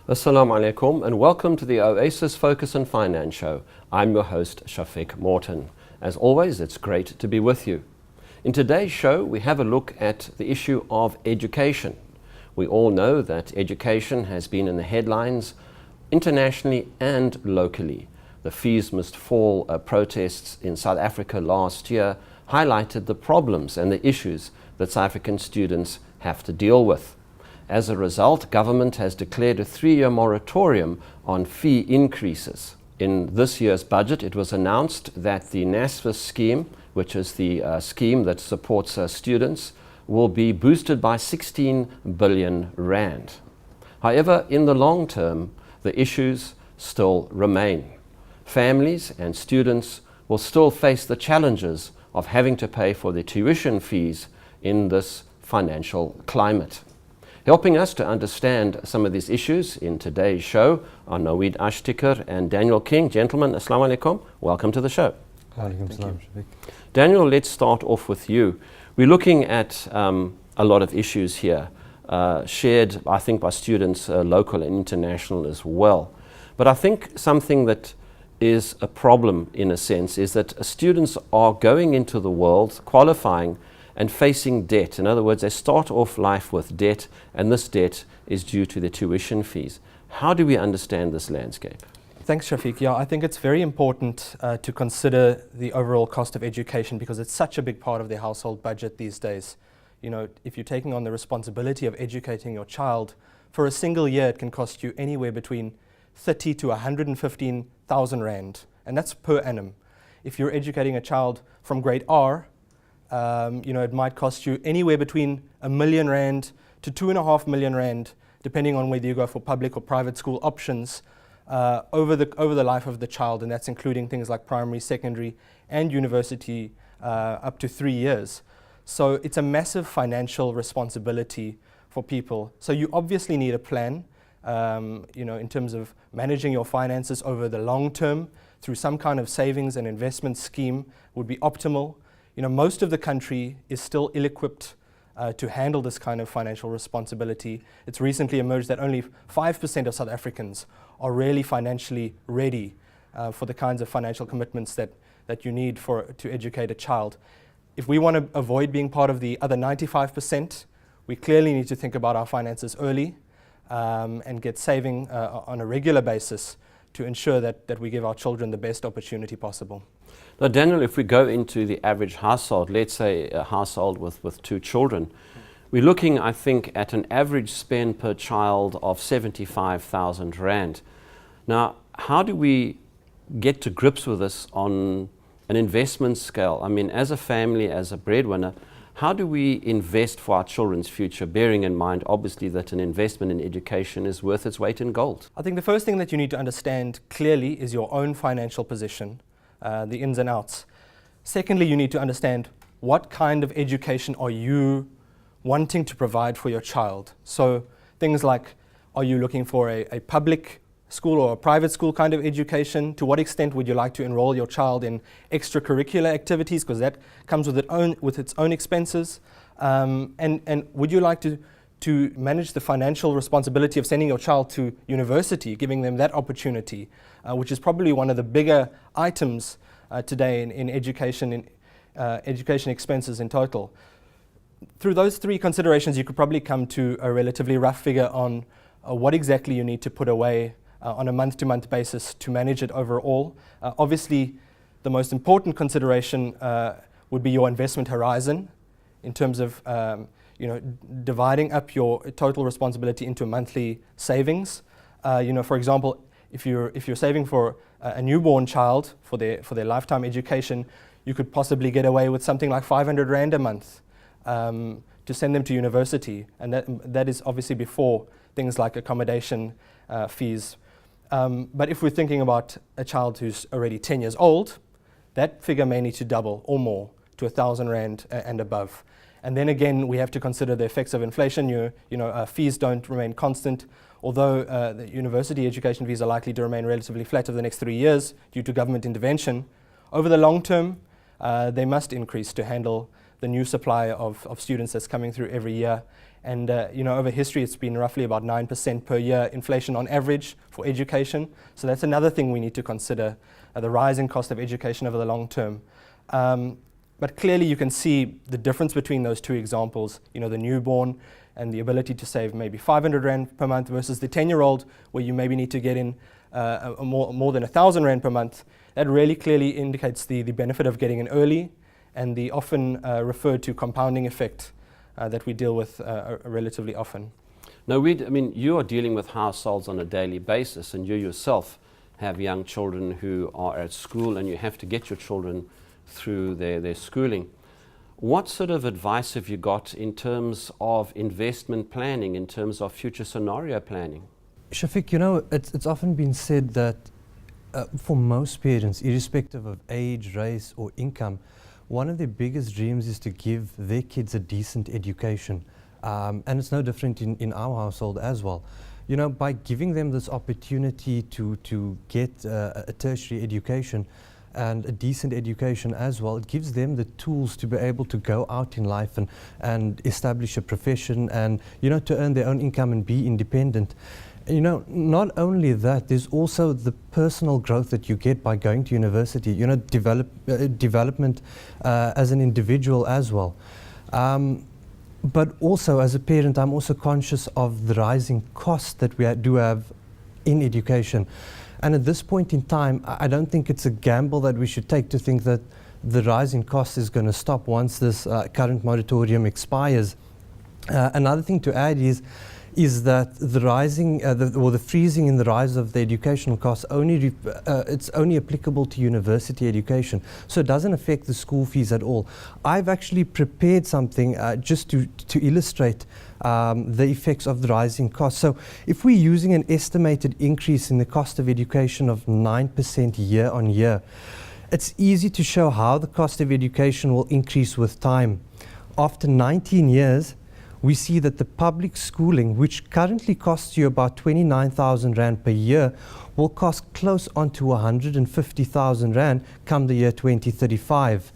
Assalamu alaikum and welcome to the Oasis Focus on Finance show. I'm your host Shafiq Morton. As always, it's great to be with you. In today's show, we have a look at the issue of education. We all know that education has been in the headlines internationally and locally. The Fees Must Fall protests in South Africa last year highlighted the problems and the issues that South African students have to deal with. As a result, government has declared a 3-year moratorium on fee increases. In this year's budget, it was announced that the NSFAS scheme, which is the scheme that supports students, will be boosted by 16 billion rand. However, in the long term, the issues still remain. Families and students will still face the challenges of having to pay for their tuition fees in this financial climate. Helping us to understand some of these issues in today's show are Naweed Ashtiker and Daniel King. Gentlemen, Assalamu alaikum. Welcome to the show. Daniel, let's start off with you. We're looking at a lot of issues here, shared, I think, by students local and international as well. But I think something that is a problem, in a sense, is that students are going into the world, qualifying, and facing debt. In other words, they start off life with debt, and this debt is due to the tuition fees. How do we understand this landscape? Thanks, Shafiq. Yeah, I think it's very important to consider the overall cost of education because it's such a big part of the household budget these days. You know, if you're taking on the responsibility of educating your child, for a single year it can cost you anywhere between 30 to 115,000 rand, and that's per annum. If you're educating a child from grade R, it might cost you anywhere between R1 million to 2.5 million rand, depending on whether you go for public or private school options, over the life of the child, and that's including things like primary, secondary, and university up to 3 years. So it's a massive financial responsibility for people. So you obviously need a plan, in terms of managing your finances over the long term through some kind of savings and investment scheme would be optimal. You know, most of the country is still ill-equipped to handle this kind of financial responsibility. It's recently emerged that only 5% of South Africans are really financially ready for the kinds of financial commitments that you need to educate a child. If we want to avoid being part of the other 95%, we clearly need to think about our finances early and get saving on a regular basis to ensure that we give our children the best opportunity possible. Now, Daniel, if we go into the average household, let's say a household with 2 children, we're looking, I think, at an average spend per child of 75,000 rand. Now, how do we get to grips with this on an investment scale? I mean, as a family, as a breadwinner, how do we invest for our children's future, bearing in mind, obviously, that an investment in education is worth its weight in gold? I think the first thing that you need to understand clearly is your own financial position, the ins and outs. Secondly, you need to understand what kind of education are you wanting to provide for your child. So things like, are you looking for a public school or a private school kind of education? To what extent would you like to enroll your child in extracurricular activities, because that comes with its own expenses? And would you like to manage the financial responsibility of sending your child to university, giving them that opportunity, which is probably one of the bigger items today in education expenses in total? Through those 3 considerations, you could probably come to a relatively rough figure on what exactly you need to put away on a month-to-month basis to manage it overall. Obviously, the most important consideration would be your investment horizon in terms of dividing up your total responsibility into monthly savings. For example, if you're saving for a newborn child for their lifetime education, you could possibly get away with something like 500 rand a month to send them to university, and that is obviously before things like accommodation fees. But if we're thinking about a child who's already 10 years old, that figure may need to double or more to 1,000 rand and above. And then again, we have to consider the effects of inflation. Fees don't remain constant, although the university education fees are likely to remain relatively flat over the next 3 years due to government intervention. Over the long term, they must increase to handle the new supply of students that's coming through every year. And over history, it's been roughly about 9% per year inflation on average for education. So that's another thing we need to consider, the rising cost of education over the long term. But clearly you can see the difference between those two examples, the newborn and the ability to save maybe 500 Rand per month versus the 10-year-old where you maybe need to get in more than 1,000 Rand per month. That really clearly indicates the benefit of getting in early and the often referred to compounding effect that we deal with relatively often. Now, you are dealing with households on a daily basis, and you yourself have young children who are at school, and you have to get your children through their schooling. What sort of advice have you got in terms of investment planning, in terms of future scenario planning? Shafiq, it's often been said that for most parents, irrespective of age, race or income, one of their biggest dreams is to give their kids a decent education. And it's no different in our household as well. By giving them this opportunity to get a tertiary education and a decent education as well, it gives them the tools to be able to go out in life and establish a profession and, to earn their own income and be independent. Not only that, there's also the personal growth that you get by going to university, development as an individual as well. But also as a parent, I'm also conscious of the rising costs that we do have in education. And at this point in time, I don't think it's a gamble that we should take to think that the rising cost is going to stop once this current moratorium expires. Another thing to add is that the rising or the freezing in the rise of the educational costs it's only applicable to university education, so it doesn't affect the school fees at all. I've actually prepared something just to illustrate the effects of the rising costs. So if we're using an estimated increase in the cost of education of 9% year on year, it's easy to show how the cost of education will increase with time. After 19 years, we see that the public schooling, which currently costs you about 29,000 Rand per year, will cost close on to 150,000 Rand come the year 2035.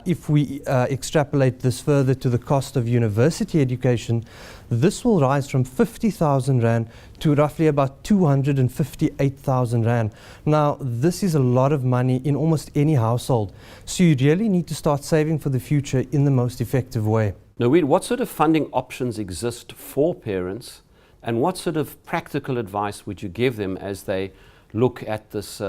If we extrapolate this further to the cost of university education, this will rise from 50,000 Rand to roughly about 258,000 Rand. Now, this is a lot of money in almost any household. So you really need to start saving for the future in the most effective way. Naweed, what sort of funding options exist for parents, and what sort of practical advice would you give them as they look at this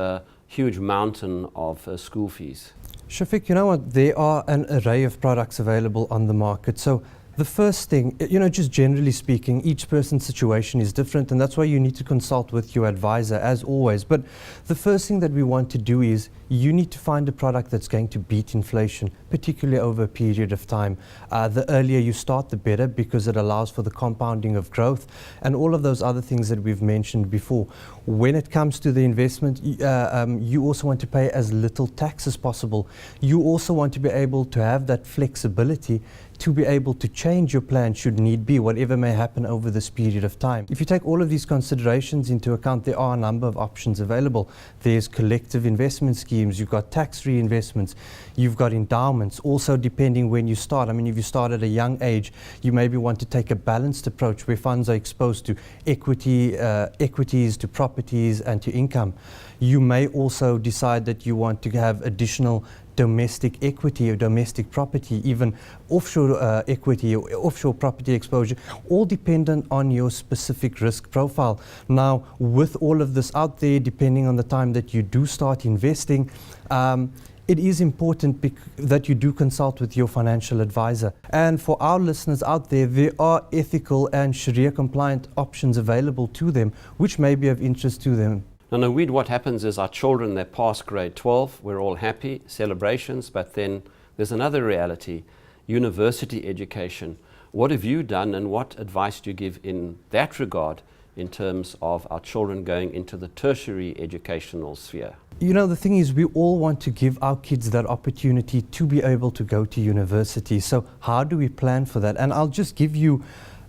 huge mountain of school fees? Shafiq, you know what? There are an array of products available on the market. So the first thing, just generally speaking, each person's situation is different, and that's why you need to consult with your advisor as always. But the first thing that we want to do is you need to find a product that's going to beat inflation, particularly over a period of time. The earlier you start, the better, because it allows for the compounding of growth and all of those other things that we've mentioned before. When it comes to the investment, you also want to pay as little tax as possible. You also want to be able to have that flexibility to be able to change your plan should need be, whatever may happen over this period of time. If you take all of these considerations into account, there are a number of options available. There's collective investment schemes, you've got tax-free investments, you've got endowments, also depending when you start. I mean, if you start at a young age, you maybe want to take a balanced approach where funds are exposed to equities, to properties and to income. You may also decide that you want to have additional domestic equity or domestic property, even offshore equity or offshore property exposure, all dependent on your specific risk profile. Now, with all of this out there, depending on the time that you do start investing, it is important that you do consult with your financial advisor. And for our listeners out there, there are ethical and Sharia compliant options available to them, which may be of interest to them. Now, Naweed, what happens is our children, they pass grade 12, we're all happy, celebrations, but then there's another reality, university education. What have you done, and what advice do you give in that regard in terms of our children going into the tertiary educational sphere? You know, the thing is, we all want to give our kids that opportunity to be able to go to university. So how do we plan for that? And I'll just give you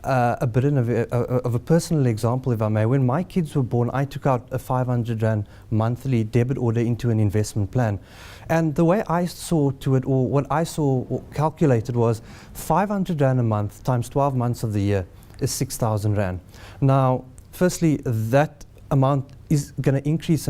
a bit of a personal example, if I may. When my kids were born, I took out a 500 Rand monthly debit order into an investment plan. And the way I saw to it, or what I saw or calculated, was 500 Rand a month times 12 months of the year is 6,000 Rand. Now, firstly, that amount is going to increase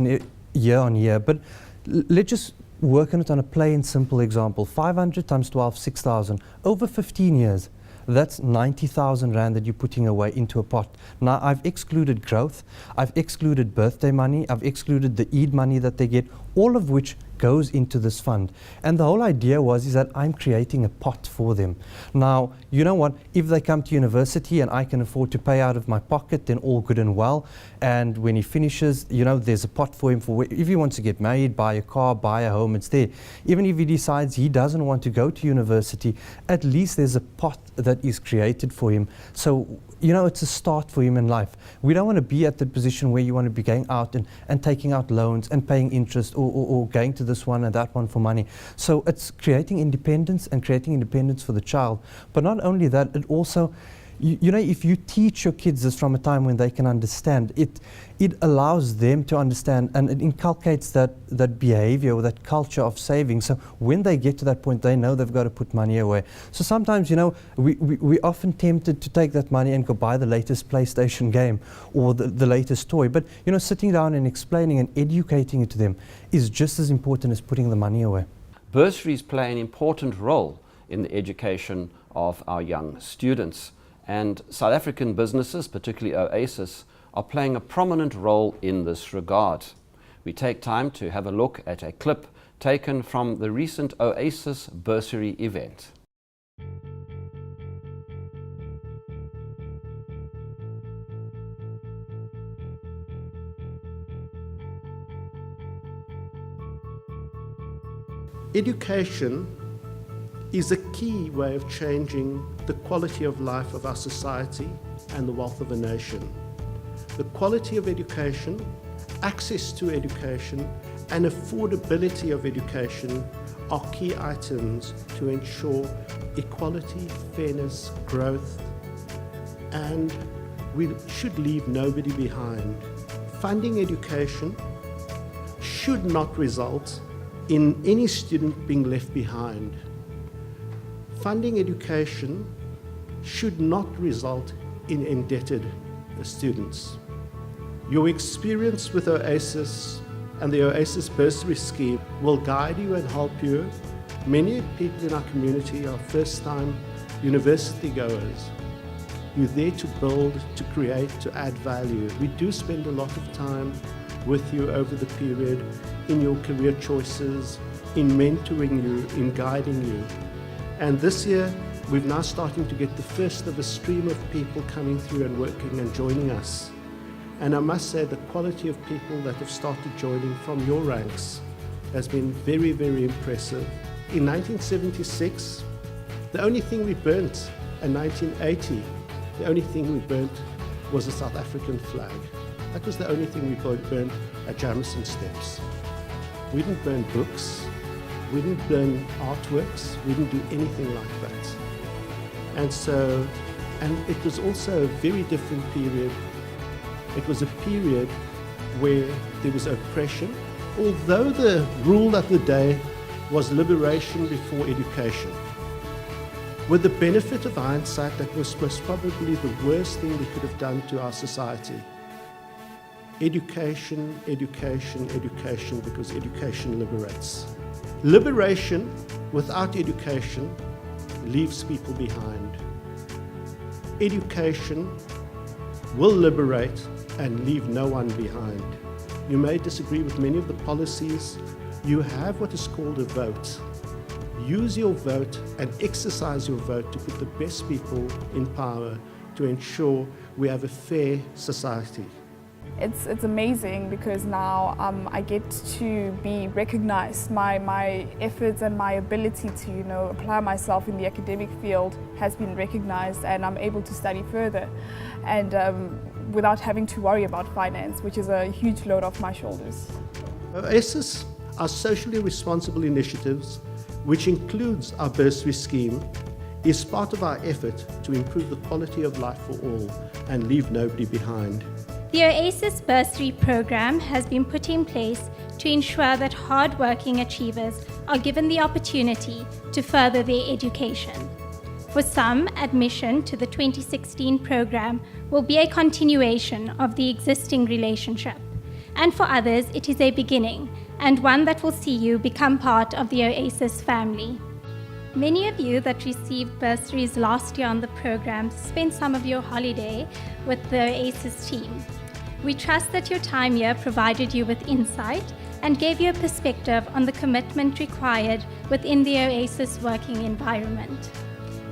year on year, but let's just work on it on a plain simple example. 500 times 12, 6,000. Over 15 years, that's 90,000 Rand that you're putting away into a pot. Now, I've excluded growth, I've excluded birthday money, I've excluded the Eid money that they get, all of which goes into this fund. And the whole idea is that I'm creating a pot for them. Now, you know what, if they come to university and I can afford to pay out of my pocket, then all good and well. And when he finishes, you know, there's a pot for him for if he wants to get married, buy a car, buy a home, it's there. Even if he decides he doesn't want to go to university, at least there's a pot that is created for him. So, you know, it's a start for him in life. We don't want to be at the position where you want to be going out and taking out loans and paying interest or going to this one and that one for money. So it's creating independence and creating independence for the child. But not only that, it also, you know, if you teach your kids this from a time when they can understand, it allows them to understand, and it inculcates that behavior or that culture of saving. So when they get to that point, they know they've got to put money away. So sometimes, you know, we're often tempted to take that money and go buy the latest PlayStation game or the latest toy. But, you know, sitting down and explaining and educating it to them is just as important as putting the money away. Bursaries play an important role in the education of our young students. And South African businesses, particularly Oasis, are playing a prominent role in this regard. We take time to have a look at a clip taken from the recent Oasis bursary event. Education is a key way of changing the quality of life of our society and the wealth of a nation. The quality of education, access to education, and affordability of education are key items to ensure equality, fairness, growth, and we should leave nobody behind. Funding education should not result in any student being left behind. Funding education should not result in indebted students. Your experience with Oasis and the Oasis bursary scheme will guide you and help you. Many people in our community are first-time university goers. You're there to build, to create, to add value. We do spend a lot of time with you over the period in your career choices, in mentoring you, in guiding you. And this year, we're now starting to get the first of a stream of people coming through and working and joining us. And I must say the quality of people that have started joining from your ranks has been very, very impressive. In 1976, the only thing we burnt, in 1980, the only thing we burnt was a South African flag. That was the only thing we burnt at Jamison Steps. We didn't burn books. We didn't burn artworks, we didn't do anything like that. And it was also a very different period. It was a period where there was oppression, although the rule of the day was liberation before education. With the benefit of hindsight, that was most probably the worst thing we could have done to our society. Education, education, education, because education liberates. Liberation without education leaves people behind. Education will liberate and leave no one behind. You may disagree with many of the policies. You have what is called a vote. Use your vote and exercise your vote to put the best people in power to ensure we have a fair society. It's amazing because now I get to be recognized. My efforts and my ability to, you know, apply myself in the academic field has been recognized, and I'm able to study further and without having to worry about finance, which is a huge load off my shoulders. Oasis are socially responsible initiatives, which includes our bursary scheme, is part of our effort to improve the quality of life for all and leave nobody behind. The Oasis bursary program has been put in place to ensure that hard-working achievers are given the opportunity to further their education. For some, admission to the 2016 program will be a continuation of the existing relationship, and for others it is a beginning and one that will see you become part of the Oasis family. Many of you that received bursaries last year on the program spent some of your holiday with the Oasis team. We trust that your time here provided you with insight and gave you a perspective on the commitment required within the Oasis working environment.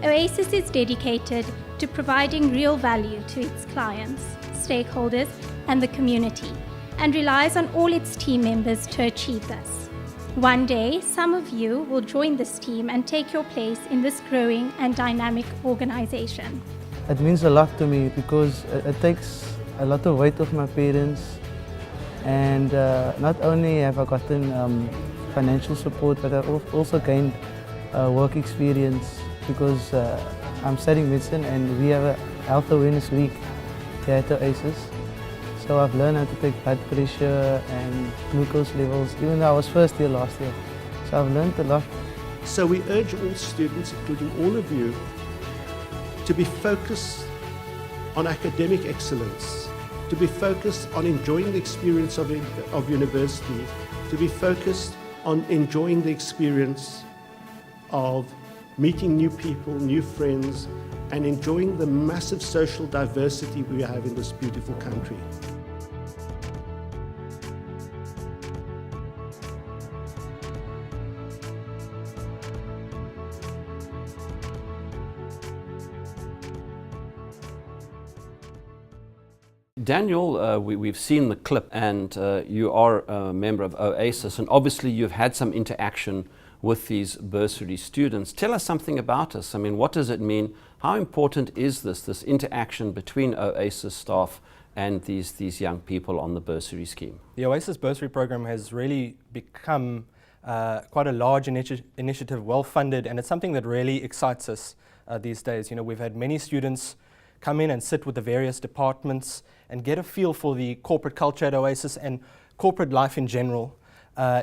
Oasis is dedicated to providing real value to its clients, stakeholders, and the community, and relies on all its team members to achieve this. One day, some of you will join this team and take your place in this growing and dynamic organization. It means a lot to me because it takes a lot of weight off my parents, and not only have I gotten financial support, but I've also gained work experience because I'm studying medicine and we have a health awareness week here at Oasis. So I've learned how to take blood pressure and glucose levels, even though I was first year last year. So I've learned a lot. So we urge all students, including all of you, to be focused on academic excellence, to be focused on enjoying the experience of university, to be focused on enjoying the experience of meeting new people, new friends, and enjoying the massive social diversity we have in this beautiful country. Daniel, we've seen the clip, and you are a member of Oasis, and obviously you've had some interaction with these bursary students. Tell us something about us. I mean, what does it mean? How important is this interaction between Oasis staff and these young people on the bursary scheme? The Oasis bursary program has really become quite a large initiative, well-funded, and it's something that really excites us these days. You know, we've had many students come in and sit with the various departments and get a feel for the corporate culture at Oasis and corporate life in general.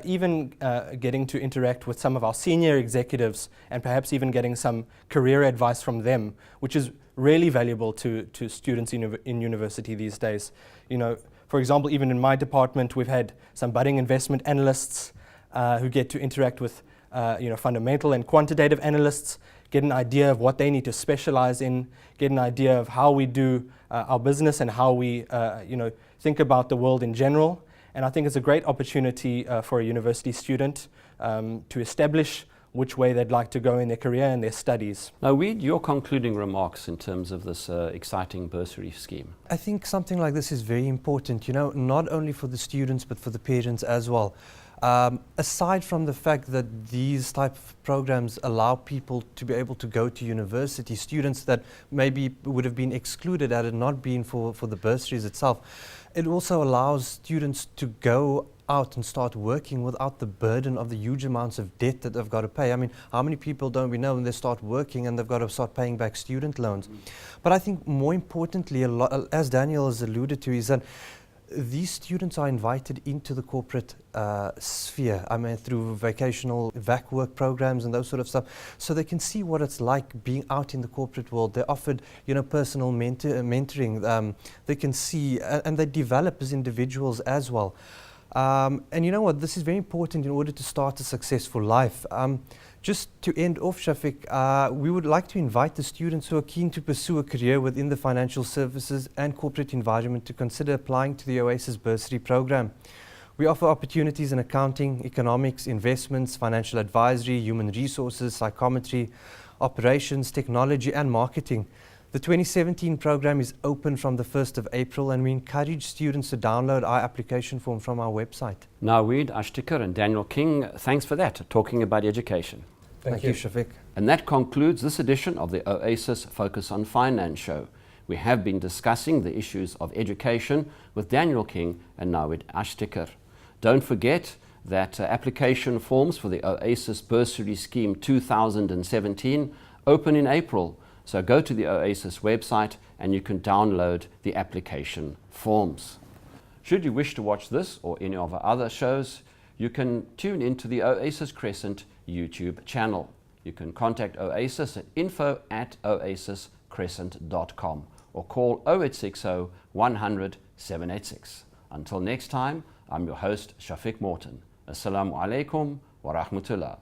Even getting to interact with some of our senior executives and perhaps even getting some career advice from them, which is really valuable to students in university these days. You know, for example, even in my department, we've had some budding investment analysts who get to interact with fundamental and quantitative analysts, get an idea of what they need to specialize in, get an idea of how we do our business and how we think about the world in general. And I think it's a great opportunity for a university student to establish which way they'd like to go in their career and their studies. Naweed, your concluding remarks in terms of this exciting bursary scheme. I think something like this is very important, you know, not only for the students but for the parents as well. Aside from the fact that these type of programs allow people to be able to go to university, students that maybe would have been excluded had it not been for the bursaries itself, it also allows students to go out and start working without the burden of the huge amounts of debt that they've got to pay. I mean, how many people don't we know when they start working and they've got to start paying back student loans? But I think more importantly, as Daniel has alluded to, is that these students are invited into the corporate sphere, I mean, through vocational VAC work programs and those sort of stuff, so they can see what it's like being out in the corporate world. They're offered, you know, personal mentoring. They can see, and they develop as individuals as well. And you know what, this is very important in order to start a successful life. Just to end off, Shafiq, we would like to invite the students who are keen to pursue a career within the financial services and corporate environment to consider applying to the Oasis bursary program. We offer opportunities in accounting, economics, investments, financial advisory, human resources, psychometry, operations, technology and marketing. The 2017 program is open from the 1st of April, and we encourage students to download our application form from our website. Naweed, Ashtiker and Daniel King, thanks for that, talking about education. Thank you, Shafiq. And that concludes this edition of the Oasis Focus on Finance show. We have been discussing the issues of education with Daniel King and Naweed Ashtiker. Don't forget that application forms for the Oasis Bursary Scheme 2017 open in April. So go to the Oasis website and you can download the application forms. Should you wish to watch this or any of our other shows, you can tune into the Oasis Crescent YouTube channel. You can contact Oasis at info@oasiscrescent.com or call 0860 100 786. Until next time, I'm your host, Shafiq Morton. Assalamu alaikum wa rahmatullah.